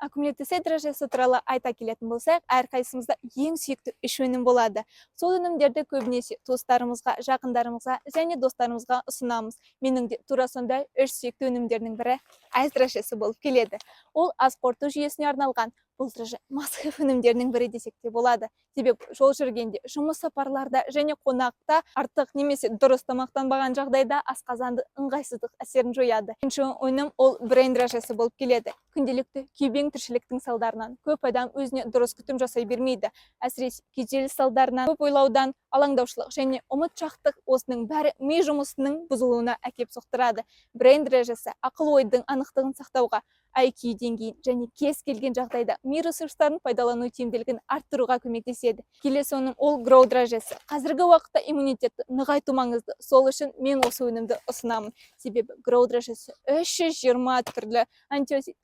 Аккумуляция дәрежесі туралы айта келетін болсақ, әрқайсымызда ең сүйікті үш өнім болады. Сол өнімдерді көбінесе туыстарымызға, жақындарымызға және достарымызға ұсынамыз. Менің де тура сондай үш сүйікті өнімдердің бірі айс дрожжесі болып келеді. Ол ас қорыту жүйесіне арналған бұл дрожжи must-have өнімдерінің бірі десек те болады. Себебі жол жүргенде, жұмыс сапарларда және қонақта артық немесе дұрыс тамақтанбаған жағдайда асқазанды ыңғайсыздық әсерін жояды. Екінші өнім ол брейн дрожжесі болып келеді. Күнделікті күйбең тіршіліктің салдарынан көп адам өзіне дұрыс күтім жасай бермейді. Әсіресе күйзеліс салдарынан, көп ойлаудан, алаңдаушылық және ұмытшақтық осының бәрі ми жұмысының бұзылуына әкеп соқтырады. Брейн дрожжесі ақыл ойдың анықтығын сақтауға, IQ деңгейін және кез келген жағдайда ми ресурстарын пайдалану тиімділігін арттыруға көмектеседі. Келесі өнім ол гроу дрожжесі. Қазіргі уақытта иммунитетті нығайту маңызды. Сол үшін мен осы өнімді ұсынамын. Себебі гроу дрожжесі 320 түрлі антиоксидант